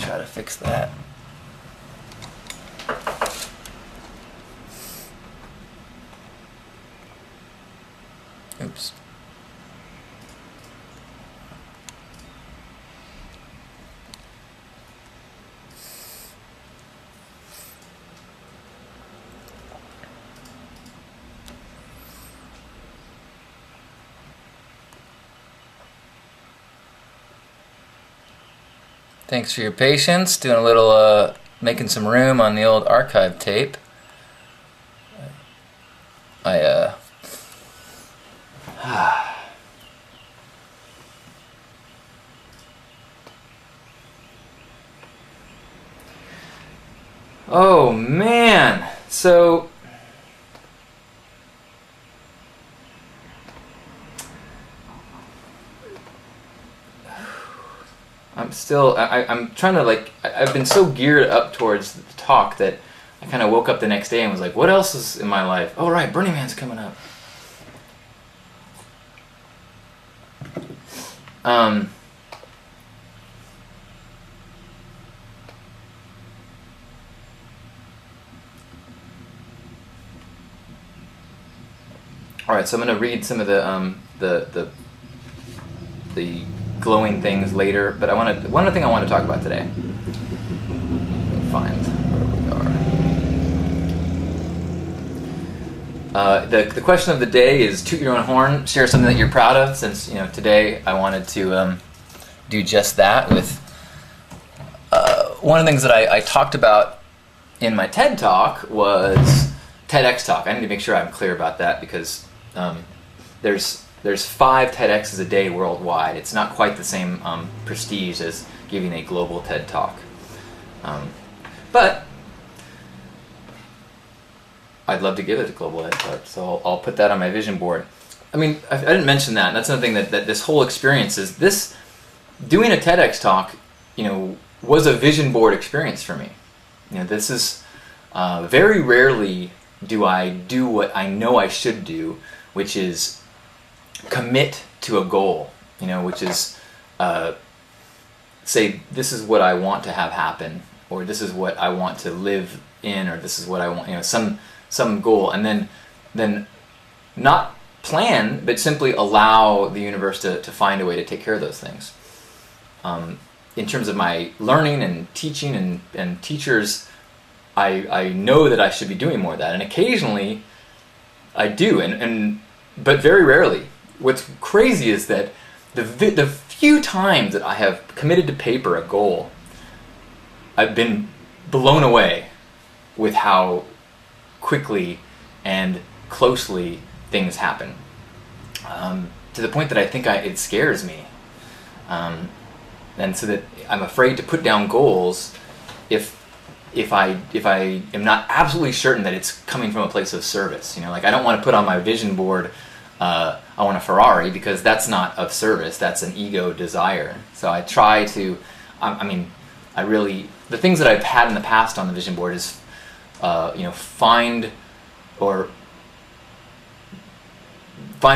try to fix that. Oops. Thanks for your patience. Doing a little, making some room on the old archive tape. Oh man, so I'm trying to I've been so geared up towards the talk that I kind of woke up the next day and was like, what else is in my life? Oh right, Burning Man's coming up. All right, so I'm going to read some of the glowing things later, but one other thing I want to talk about today. Find where we are. The question of the day is toot your own horn, share something that you're proud of. Since today I wanted to do just that with one of the things that I talked about in my TED Talk was TEDx Talk. I need to make sure I'm clear about that because there's 5 TEDx's a day worldwide. It's not quite the same prestige as giving a global TED Talk. But I'd love to give it a global TED Talk, so I'll put that on my vision board. I mean, I didn't mention that. That's another thing that this whole experience is. This doing a TEDx talk, was a vision board experience for me. This is very rarely do I do what I know I should do, which is commit to a goal, which is say this is what I want to have happen, or this is what I want to live in, or this is what I want, some goal, and then not plan, but simply allow the universe to find a way to take care of those things. In terms of my learning and teaching and teachers, I know that I should be doing more of that, and occasionally I do, but very rarely. What's crazy is that the few times that I have committed to paper a goal, I've been blown away with how quickly and closely things happen, to the point that I think it scares me, and so that I'm afraid to put down goals if I am not absolutely certain that it's coming from a place of service. I don't want to put on my vision board, I want a Ferrari, because that's not of service, that's an ego desire. So I try to, the things that I've had in the past on the vision board is, find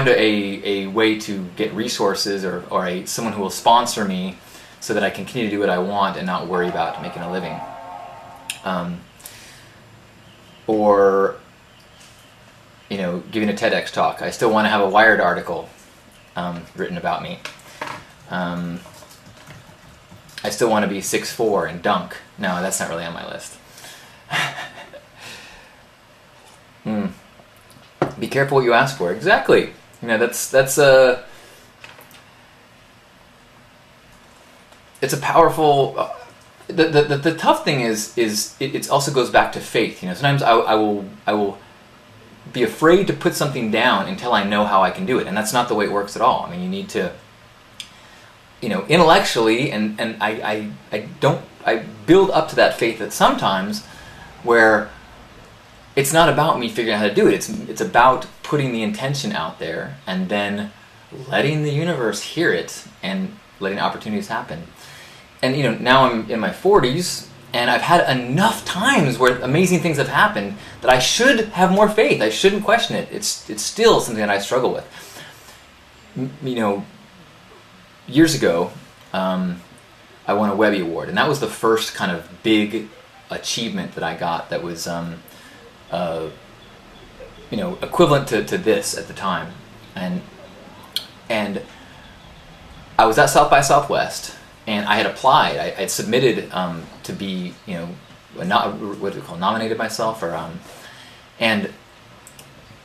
a way to get resources or someone who will sponsor me so that I can continue to do what I want and not worry about making a living. Or giving a TEDx talk. I still want to have a Wired article written about me. I still want to be 6'4" and dunk. No, that's not really on my list. Be careful what you ask for. Exactly. That's it's a powerful. The tough thing is it also goes back to faith. Sometimes I will be afraid to put something down until I know how I can do it, and that's not the way it works at all. You need to, intellectually, and I build up to that faith that sometimes where it's not about me figuring out how to do it. It's about putting the intention out there and then letting the universe hear it and letting opportunities happen. And now I'm in my 40s, and I've had enough times where amazing things have happened that I should have more faith. I shouldn't question it. It's still something that I struggle with. Years ago, I I won a Webby Award, and that was the first kind of big achievement that I got that was equivalent to this at the time. And I was at South by Southwest, and I had applied. I had submitted to be, nominated myself, and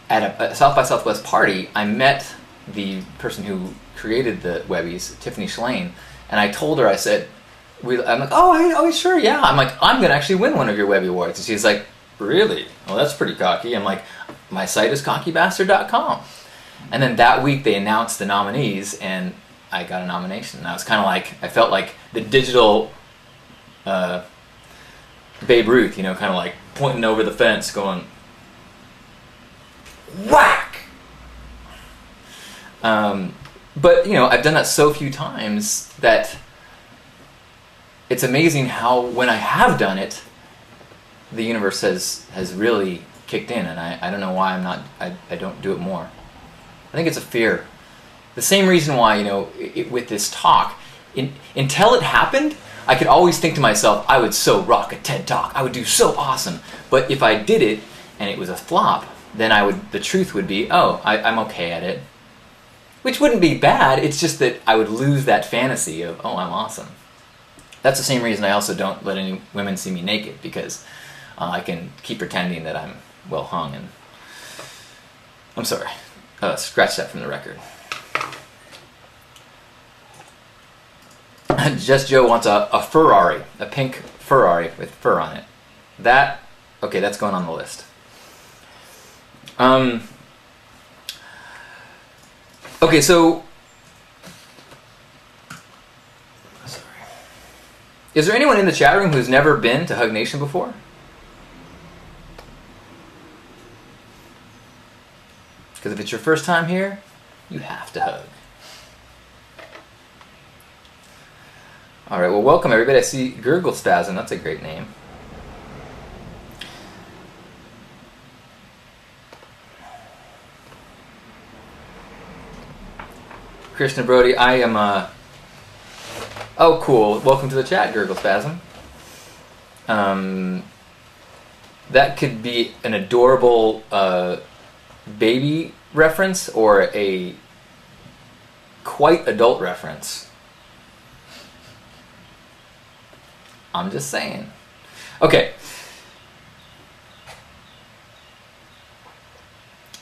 at a South by Southwest party, I met the person who created the Webbies, Tiffany Schlane, and I told her, I said, I'm like, oh, sure, yeah. I'm like, I'm going to actually win one of your Webby Awards. And she's like, really? Well, that's pretty cocky. I'm like, my site is cockybastard.com. And then that week they announced the nominees, and I got a nomination. And I was kind of like, I felt like the digital Babe Ruth, kind of like pointing over the fence going, whack! But, I've done that so few times that it's amazing how, when I have done it, the universe has really kicked in, and I don't know why I don't do it more. I think it's a fear. The same reason why, with this talk, until it happened, I could always think to myself, I would so rock a TED Talk. I would do so awesome. But if I did it and it was a flop, then the truth would be, I'm okay at it. Which wouldn't be bad, it's just that I would lose that fantasy of, I'm awesome. That's the same reason I also don't let any women see me naked, because I can keep pretending that I'm well hung. And I'm sorry, scratch that from the record. Just Joe wants a Ferrari, a pink Ferrari with fur on it. That's going on the list. Okay, so is there anyone in the chat room who's never been to Hug Nation before? Because if it's your first time here, you have to hug. All right, well, welcome everybody. I see Gurgle Spasm. That's a great name. Krishna Brody, I am oh, cool. Welcome to the chat, Gurgle Spasm. That could be an adorable baby reference or a quite adult reference. I'm just saying. Okay.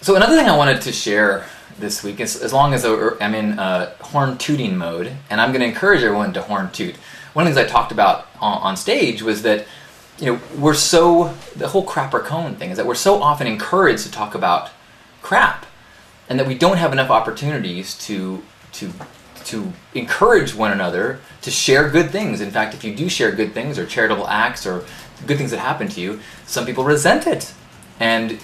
So another thing I wanted to share this week, as long as I'm in horn tooting mode, and I'm going to encourage everyone to horn toot. One of the things I talked about on stage was that, the whole crap or cone thing is that we're so often encouraged to talk about crap, and that we don't have enough opportunities to encourage one another to share good things. In fact, if you do share good things or charitable acts or good things that happen to you, some people resent it, and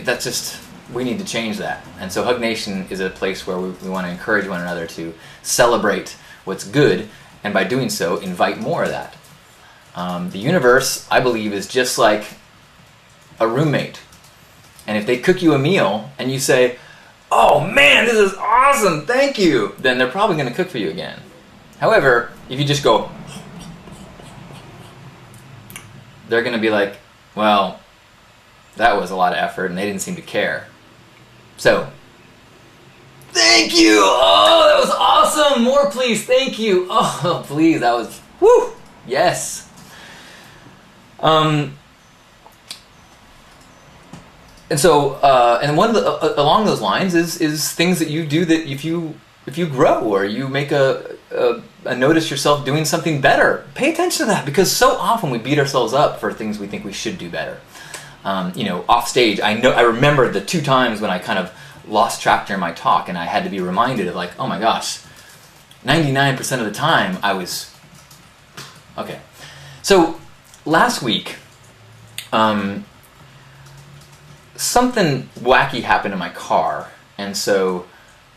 that's just, we need to change that. And so Hug Nation is a place where we want to encourage one another to celebrate what's good, and by doing so, invite more of that. The universe, I believe, is just like a roommate. And if they cook you a meal and you say, oh man, this is awesome, thank you, then they're probably going to cook for you again. However, if you just go, they're going to be like, well, that was a lot of effort and they didn't seem to care. So, thank you! Oh, that was awesome! More please, thank you! Oh, please, that was, woo! Yes! And so, and one of the, along those lines is things that you do that if you grow or you make a notice yourself doing something better, pay attention to that, because so often we beat ourselves up for things we think we should do better. Off stage, I remember the 2 times when I kind of lost track during my talk, and I had to be reminded of, like, oh my gosh, 99% of the time I was okay. So last week, something wacky happened in my car, and so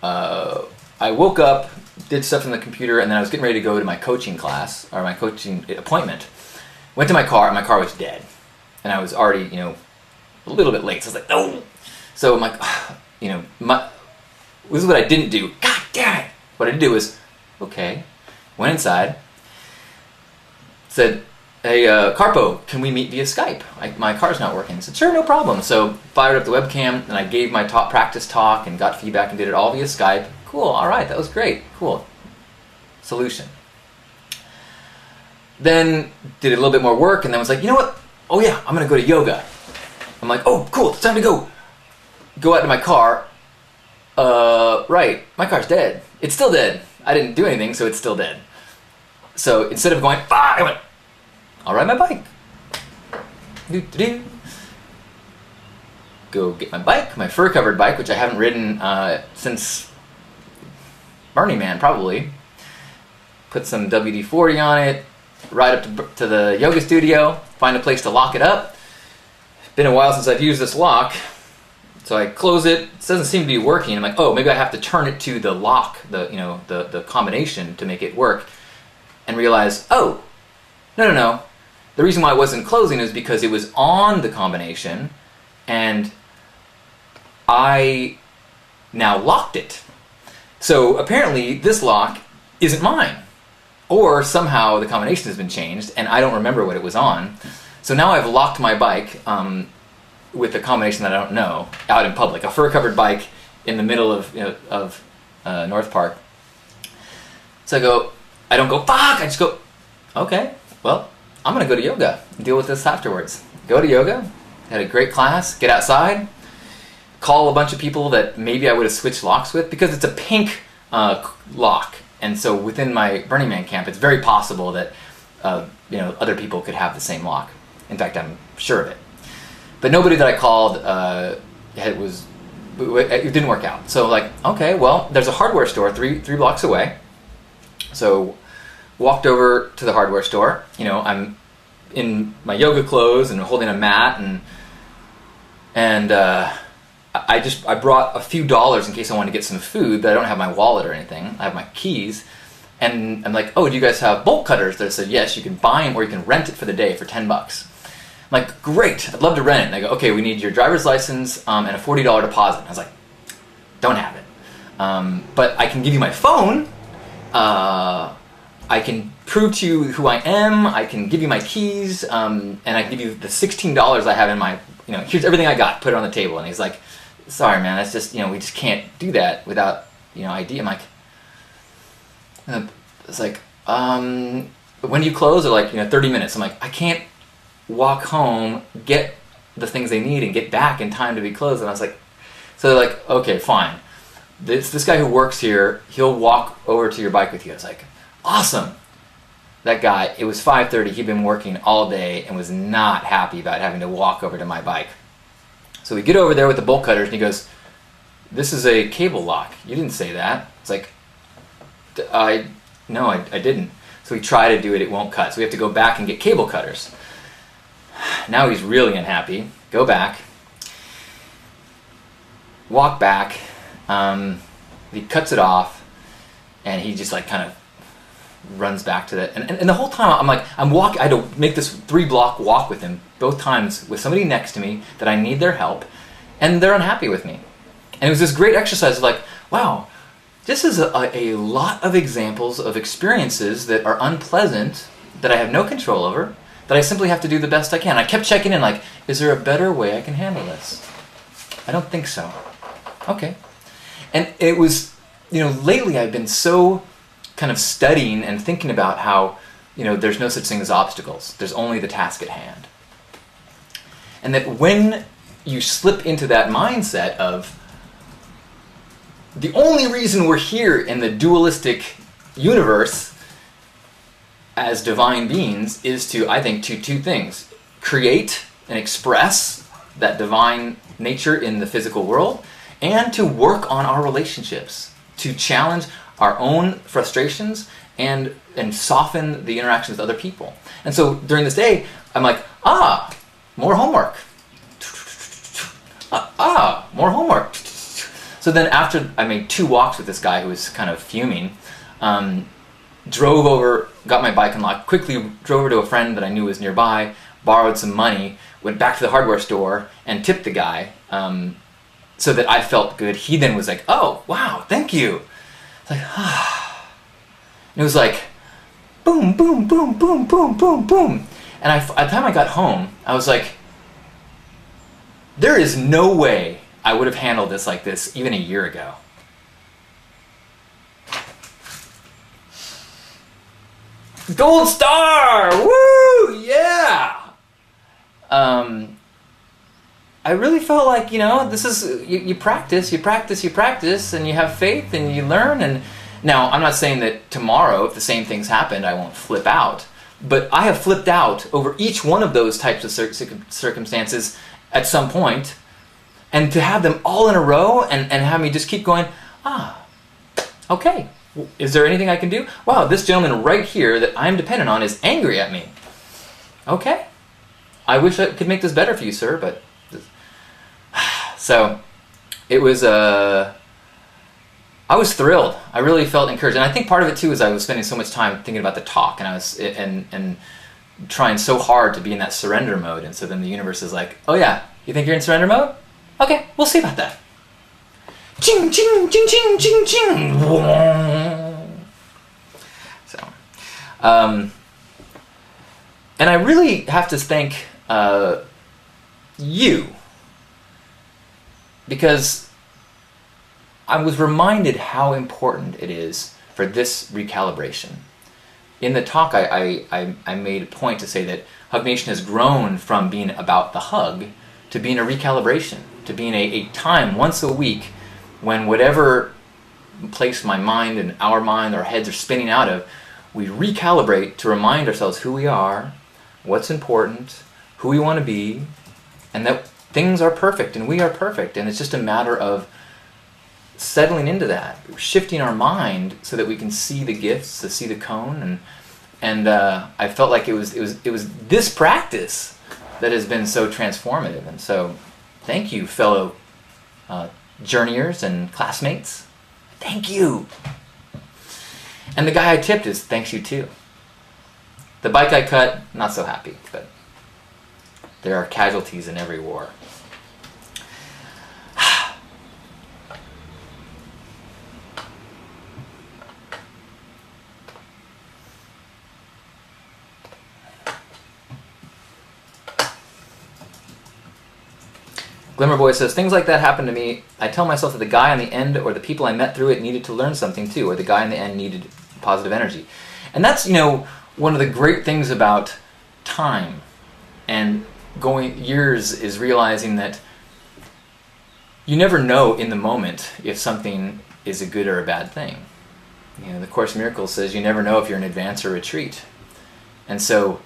I woke up, did stuff on the computer, and then I was getting ready to go to my coaching class, or my coaching appointment. Went to my car, and my car was dead. And I was already, a little bit late, so I was like, no! So I'm like, this is what I didn't do. God damn it! What I did do was, okay, went inside, said, hey, Carpo, can we meet via Skype? My car's not working. I said, sure, no problem. So fired up the webcam, and I gave my practice talk and got feedback and did it all via Skype. Cool, all right, that was great. Cool. Solution. Then did a little bit more work, and then was like, you know what? Oh yeah, I'm going to go to yoga. I'm like, oh, cool, it's time to go. Go out to my car. Right, my car's dead. It's still dead. I didn't do anything, so it's still dead. So instead of going, I went, I'll ride my bike. Go get my bike, my fur-covered bike, which I haven't ridden since Burning Man, probably. Put some WD-40 on it, ride up to the yoga studio, find a place to lock it up. It's been a while since I've used this lock, so I close it. It doesn't seem to be working. I'm like, oh, maybe I have to turn it to the lock, the combination to make it work, and realize, oh, no. The reason why it wasn't closing is because it was on the combination, and I now locked it. So apparently this lock isn't mine. Or somehow the combination has been changed, and I don't remember what it was on. So now I've locked my bike with a combination that I don't know out in public. A fur-covered bike in the middle of North Park. So I don't go, fuck! I just go, okay, well, I'm going to go to yoga and deal with this afterwards. Go to yoga, had a great class, get outside, call a bunch of people that maybe I would have switched locks with, because it's a pink lock. And so within my Burning Man camp, it's very possible that other people could have the same lock. In fact, I'm sure of it. But nobody that I called, it didn't work out. So like, okay, well, there's a hardware store three blocks away. So walked over to the hardware store. I'm in my yoga clothes and holding a mat, and I brought a few dollars in case I wanted to get some food, but I don't have my wallet or anything. I have my keys. And I'm like, oh, do you guys have bolt cutters? They said, yes, you can buy them or you can rent it for the day for $10. I'm like, great, I'd love to rent it. And they go, okay, we need your driver's license and a $40 deposit. And I was like, don't have it. But I can give you my phone. I can prove to you who I am. I can give you my keys. And I can give you the $16 I have in my, here's everything I got, put it on the table. And he's like, sorry, man, that's just, we just can't do that without, ID. I'm like, it's like, when do you close? Or like, 30 minutes. I'm like, I can't walk home, get the things they need, and get back in time to be closed. And I was like, so they're like, okay, fine. This guy who works here, he'll walk over to your bike with you. I was like, awesome. That guy, it was 5:30, he'd been working all day and was not happy about having to walk over to my bike. So we get over there with the bolt cutters, and he goes, this is a cable lock. You didn't say that. It's like, I didn't. So we try to do it, it won't cut. So we have to go back and get cable cutters. Now he's really unhappy. Go back. Walk back. He cuts it off, and he just like kind of runs back to that. And the whole time I'm like, I had to make this 3-block walk with him, both times with somebody next to me that I need their help, and they're unhappy with me. And it was this great exercise of like, wow, this is a lot of examples of experiences that are unpleasant, that I have no control over, that I simply have to do the best I can. I kept checking in like, is there a better way I can handle this? I don't think so. Okay. And it was, lately I've been so kind of studying and thinking about how, there's no such thing as obstacles. There's only the task at hand. And that when you slip into that mindset of the only reason we're here in the dualistic universe as divine beings is to, I think, two things. Create and express that divine nature in the physical world, and to work on our relationships, to challenge our own frustrations and soften the interactions with other people. And so during this day, I'm like, more homework. More homework. So then after I made 2 walks with this guy who was kind of fuming, drove over, got my bike unlocked, quickly drove over to a friend that I knew was nearby, borrowed some money, went back to the hardware store and tipped the guy so that I felt good. He then was like, oh, wow, thank you. It's like, it was like, boom, boom, boom, boom, boom, boom, boom. And by the time I got home, I was like, there is no way I would have handled this like this even a year ago. Gold star! Woo! Yeah! I really felt like, this is, you practice, and you have faith, and you learn. And now, I'm not saying that tomorrow, if the same things happened, I won't flip out. But I have flipped out over each one of those types of circumstances at some point. And to have them all in a row and have me just keep going, okay. Is there anything I can do? Wow, this gentleman right here that I'm dependent on is angry at me. Okay. I wish I could make this better for you, sir, but... So, it was... I was thrilled. I really felt encouraged. And I think part of it, too, is I was spending so much time thinking about the talk, and I was and trying so hard to be in that surrender mode. And so then the universe is like, oh yeah, you think you're in surrender mode? Okay, we'll see about that. Ching, ching, ching, ching, ching, ching. So, and I really have to thank you, because I was reminded how important it is for this recalibration. In the talk, I made a point to say that Hug Nation has grown from being about the hug to being a recalibration, to being a time once a week when whatever place my mind and our mind, our heads are spinning out of, we recalibrate to remind ourselves who we are, what's important, who we want to be, and that things are perfect and we are perfect. And it's just a matter of settling into that, shifting our mind so that we can see the gifts, to see the cone. And I felt like it was this practice that has been so transformative. And so thank you, fellow journeyers and classmates. Thank you. And the guy I tipped is thanks you too. The bike I cut, not so happy, but there are casualties in every war. Glimmerboy says, things like that happen to me. I tell myself that the guy on the end or the people I met through it needed to learn something too, or the guy on the end needed positive energy. And that's, one of the great things about time and going years is realizing that you never know in the moment if something is a good or a bad thing. The Course in Miracles says you never know if you're in advance or retreat. And so,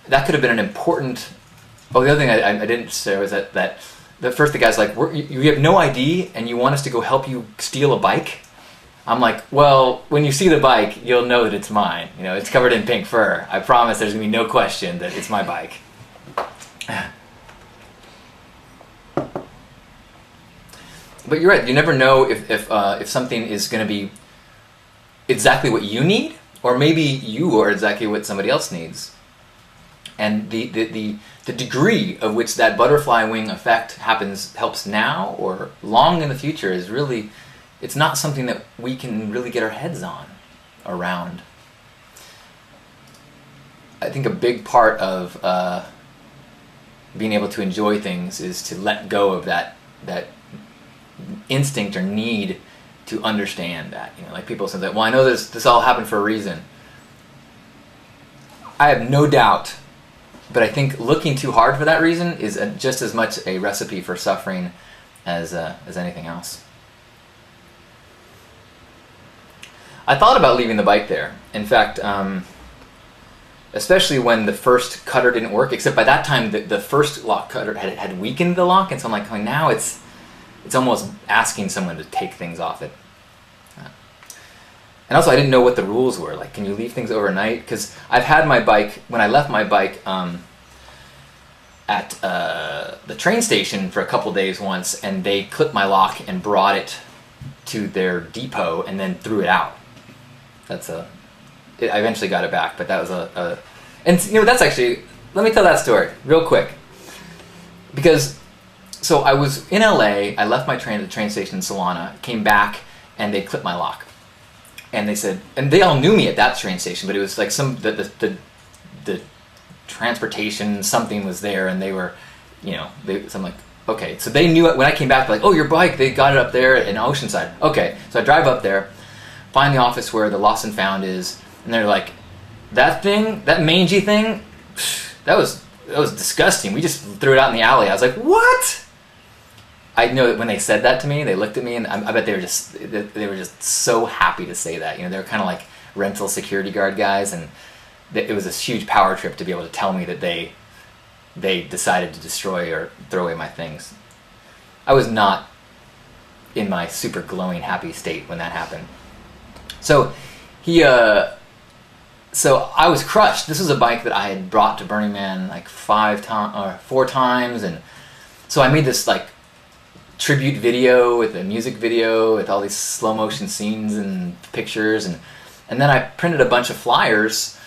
that could have been an important... Oh, the other thing I didn't say was that the first the guy's like, you have no ID and you want us to go help you steal a bike? I'm like, well, when you see the bike, you'll know that it's mine. It's covered in pink fur. I promise there's going to be no question that it's my bike. But you're right. You never know if something is going to be exactly what you need, or maybe you are exactly what somebody else needs. And the degree of which that butterfly wing effect helps now or long in the future is really, it's not something that we can really get our heads around. I think a big part of being able to enjoy things is to let go of that instinct or need to understand that. Like people say that, well, I know this all happened for a reason. I have no doubt. But I think looking too hard for that reason is just as much a recipe for suffering as anything else. I thought about leaving the bike there. In fact, especially when the first cutter didn't work, except by that time the first lock cutter had weakened the lock, and so I'm like, now it's almost asking someone to take things off it. And also, I didn't know what the rules were. Like, can you leave things overnight? Because I've had my bike, when I left my bike at the train station for a couple days once, and they clipped my lock and brought it to their depot and then threw it out. I eventually got it back, but that was and that's actually, let me tell that story real quick. Because, so I was in LA, I left my train at the train station in Solana, came back, and they clipped my lock. And they said, and they all knew me at that train station, but it was like the transportation, something was there, and they were, so I'm like, okay. So they knew it when I came back, like, oh, your bike, they got it up there in Oceanside. Okay, so I drive up there, find the office where the lost and found is, and they're like, that thing, that mangy thing, that was disgusting. We just threw it out in the alley. I was like, what? I know that when they said that to me, they looked at me, and I bet they were just so happy to say that. They were kind of like rental security guard guys, and it was this huge power trip to be able to tell me that they decided to destroy or throw away my things. I was not in my super glowing, happy state when that happened. So so I was crushed. This was a bike that I had brought to Burning Man like 4 times, and so I made this like tribute video with a music video with all these slow motion scenes and pictures, and then I printed a bunch of flyers,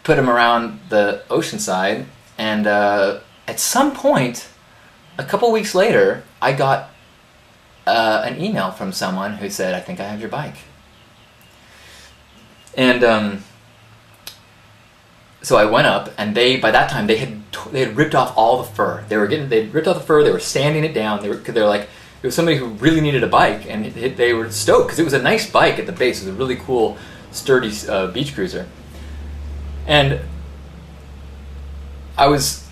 put them around the Oceanside, and at some point, a couple weeks later, I got an email from someone who said, I think I have your bike. And so I went up, and by that time they had ripped off all the fur. They'd ripped off the fur. They were sanding it down. They're like, it was somebody who really needed a bike, and they were stoked because it was a nice bike at the base. It was a really cool, sturdy beach cruiser. And I was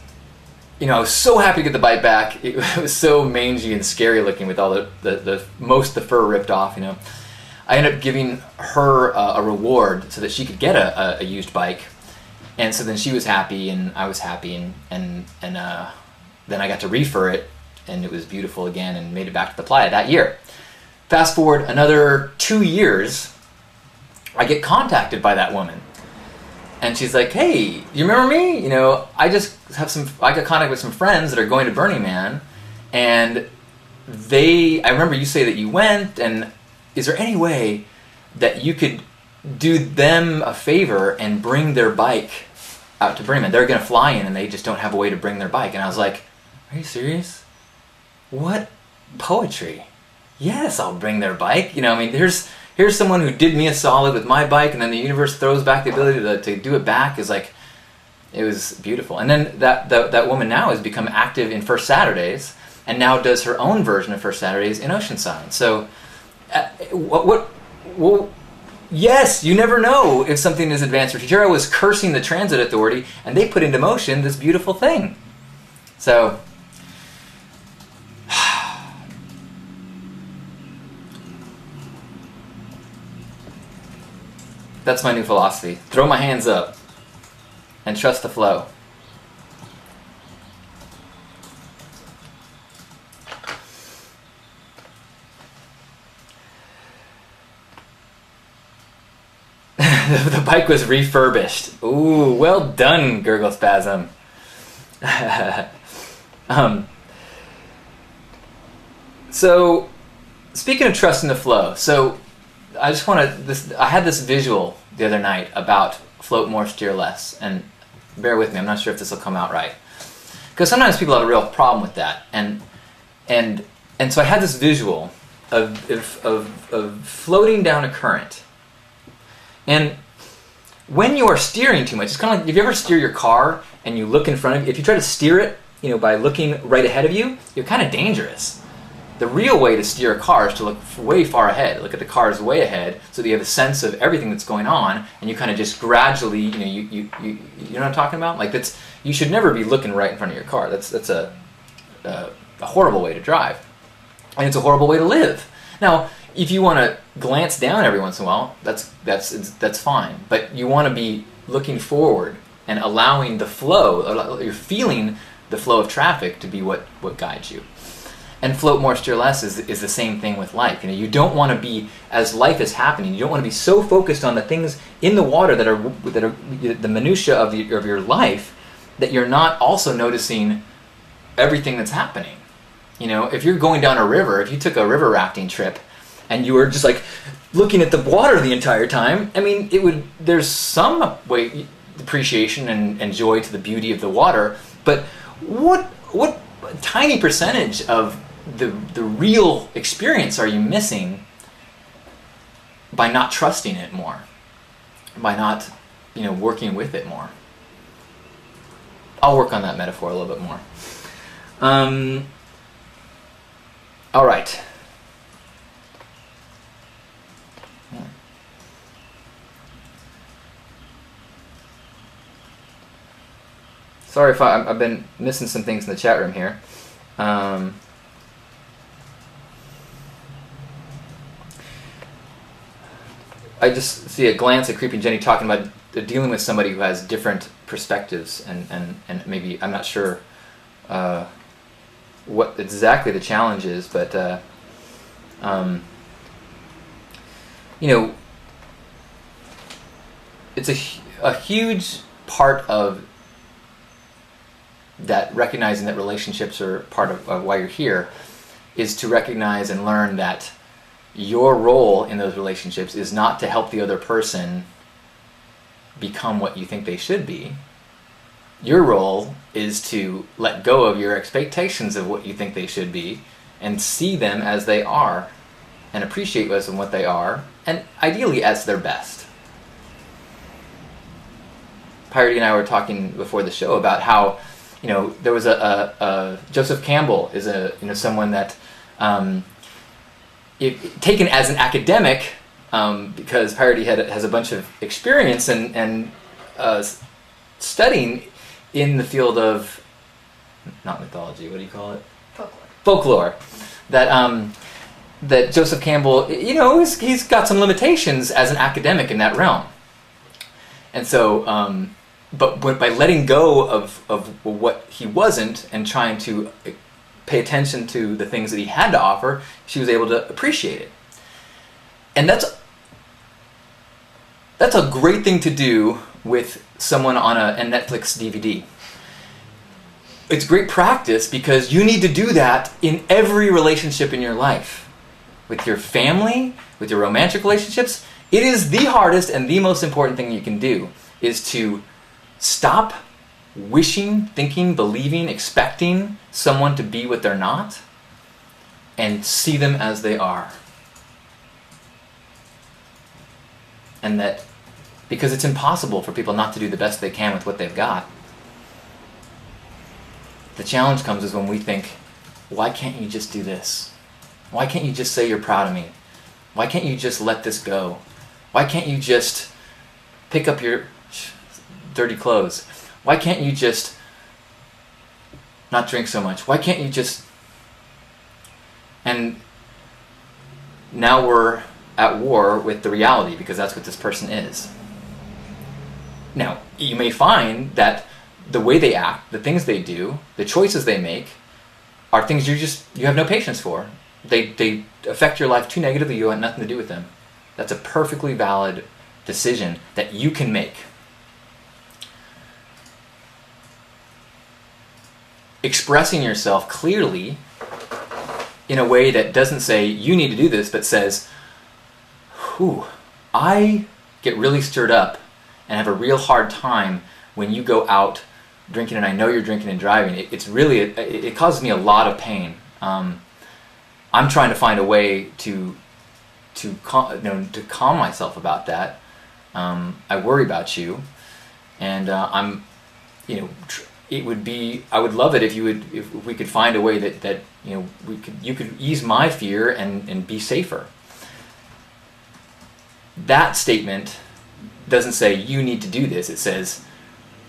so happy to get the bike back. It was so mangy and scary looking with all the most of the fur ripped off. I ended up giving her a reward so that she could get a used bike. And so then she was happy, and I was happy, and then I got to refur it, and it was beautiful again, and made it back to the playa that year. Fast forward another 2 years, I get contacted by that woman, and she's like, "Hey, you remember me? I got contact with some friends that are going to Burning Man, and I remember you say that you went, and is there any way that you could do them a favor and bring their bike out to Burning Man? They're going to fly in and they just don't have a way to bring their bike." And I was like, are you serious? What poetry? Yes, I'll bring their bike. Here's someone who did me a solid with my bike, and then the universe throws back the ability to do it back. It was beautiful. And then that woman now has become active in First Saturdays, and now does her own version of First Saturdays in Oceanside. So yes, you never know if something is advanced. Ruggiero was cursing the transit authority, and they put into motion this beautiful thing. So, that's my new philosophy. Throw my hands up and trust the flow. The bike was refurbished. Ooh, well done, Gurgle Spasm. So, speaking of trusting the flow, so I had this visual the other night about float more, steer less, and bear with me, I'm not sure if this will come out right. Because sometimes people have a real problem with that, and so I had this visual of floating down a current. And when you are steering too much, it's kind of like, if you ever steer your car and you look in front of you, if you try to steer it, by looking right ahead of you, you're kind of dangerous. The real way to steer a car is to look way far ahead, look at the cars way ahead, so that you have a sense of everything that's going on, and you kind of just gradually, you know what I'm talking about? Like you should never be looking right in front of your car. That's a horrible way to drive, and it's a horrible way to live. Now, if you want to glance down every once in a while, that's fine. But you want to be looking forward and allowing the flow. You're feeling the flow of traffic to be what guides you. And float more, steer less is the same thing with life. You don't want to be, as life is happening, you don't want to be so focused on the things in the water that are the minutia of your life, that you're not also noticing everything that's happening. If you're going down a river, if you took a river rafting trip, and you were just like looking at the water the entire time, there's some way appreciation and joy to the beauty of the water, but what tiny percentage of the real experience are you missing by not trusting it more, by not, working with it more. I'll work on that metaphor a little bit more. All right. Sorry if I've been missing some things in the chat room here. I just see a glance at Creeping Jenny talking about dealing with somebody who has different perspectives, and maybe, I'm not sure what exactly the challenge is, but it's a huge part of that, recognizing that relationships are part of why you're here, is to recognize and learn that your role in those relationships is not to help the other person become what you think they should be. Your role is to let go of your expectations of what you think they should be and see them as they are and appreciate them as what they are, and ideally as their best. Pyrity and I were talking before the show about how there was a Joseph Campbell is someone that taken as an academic, because Pyrity has a bunch of experience and studying in the field of, not mythology, what do you call it? Folklore. That Joseph Campbell, he's got some limitations as an academic in that realm. And so, but by letting go of what he wasn't and trying to pay attention to the things that he had to offer, she was able to appreciate it. And that's a great thing to do with someone on a Netflix DVD. It's great practice because you need to do that in every relationship in your life. With your family, with your romantic relationships, it is the hardest and the most important thing you can do, is to stop wishing, thinking, believing, expecting someone to be what they're not, and see them as they are. And that, because it's impossible for people not to do the best they can with what they've got, the challenge comes is when we think, why can't you just do this? Why can't you just say you're proud of me? Why can't you just let this go? Why can't you just pick up your dirty clothes? Why can't you just not drink so much? Why can't you just... And now we're at war with the reality, because that's what this person is. Now, you may find that the way they act, the things they do, the choices they make, are things you have no patience for. They affect your life too negatively, you want nothing to do with them. That's a perfectly valid decision that you can make. Expressing yourself clearly in a way that doesn't say, you need to do this, but says, I get really stirred up and have a real hard time when you go out drinking, and I know you're drinking and driving. It causes me a lot of pain. I'm trying to find a way to calm myself about that. I worry about you, and it would be, I would love it if we could find a way that you could ease my fear and be safer. That statement doesn't say you need to do this. It says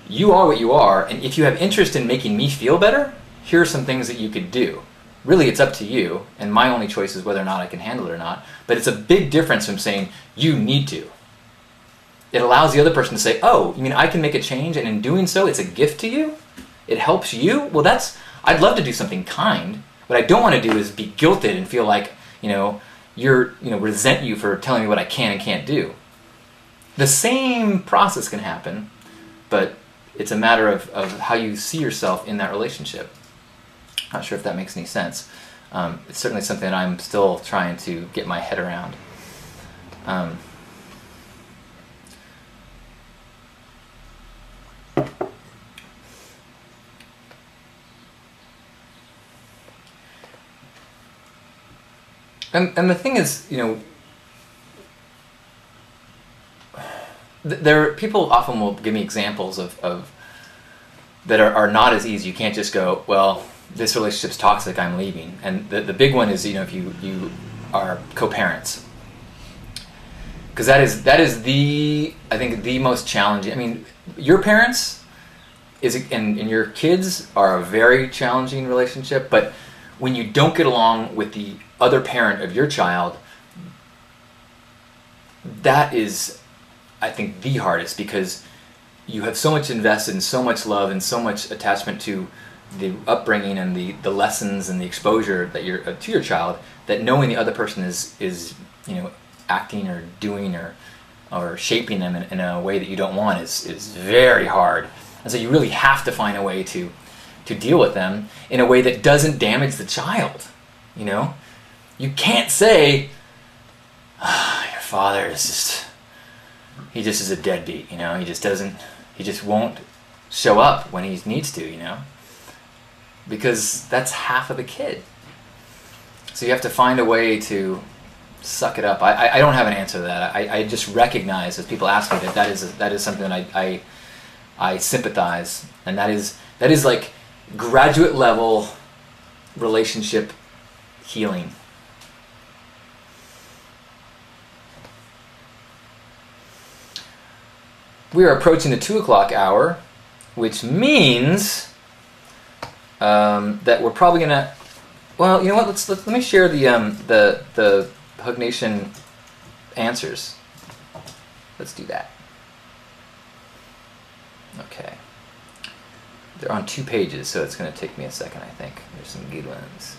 you are what you are, and if you have interest in making me feel better, here are some things that you could do. Really, it's up to you, and my only choice is whether or not I can handle it or not. But it's a big difference from saying you need to. It allows the other person to say, oh, you mean I can make a change, and in doing so, it's a gift to you? It helps you? Well, I'd love to do something kind. What I don't want to do is be guilted and feel like, resent you for telling me what I can and can't do. The same process can happen, but it's a matter of how you see yourself in that relationship. Not sure if that makes any sense. It's certainly something that I'm still trying to get my head around. And the thing is, people often will give me examples of that are not as easy. You can't just go, well, this relationship's toxic, I'm leaving. And the big one is, if you are co-parents. Because that is I think the most challenging. I mean, your parents and your kids are a very challenging relationship, but when you don't get along with the other parent of your child, that is, I think, the hardest, because you have so much invested and so much love and so much attachment to the upbringing and the lessons and the exposure that you're to your child, that knowing the other person is acting or doing or shaping them in a way that you don't want is very hard. And so you really have to find a way to deal with them in a way that doesn't damage the child. You can't say, your father is he just is a deadbeat, he just won't show up when he needs to, because that's half of the kid. So you have to find a way to suck it up. I don't have an answer to that. I just recognize, as people ask me, that is something that I sympathize, and that is like graduate level relationship healing. We are approaching the 2:00 hour, which means that we're probably gonna. Well, you know what? Let me share the Hug Nation answers. Let's do that. Okay. They're on 2 pages, so it's going to take me a second, I think. There's some good ones.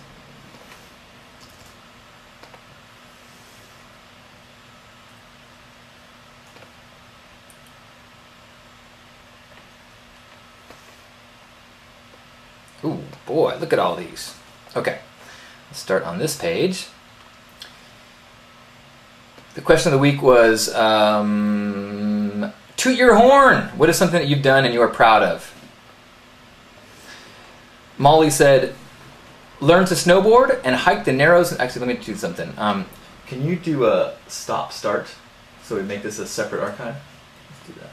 Ooh, boy, look at all these. Okay, let's start on this page. The question of the week was, toot your horn. What is something that you've done and you are proud of? Molly said, learn to snowboard and hike the Narrows. Actually, let me do something. Can you do a stop-start so we make this a separate archive? Let's do that.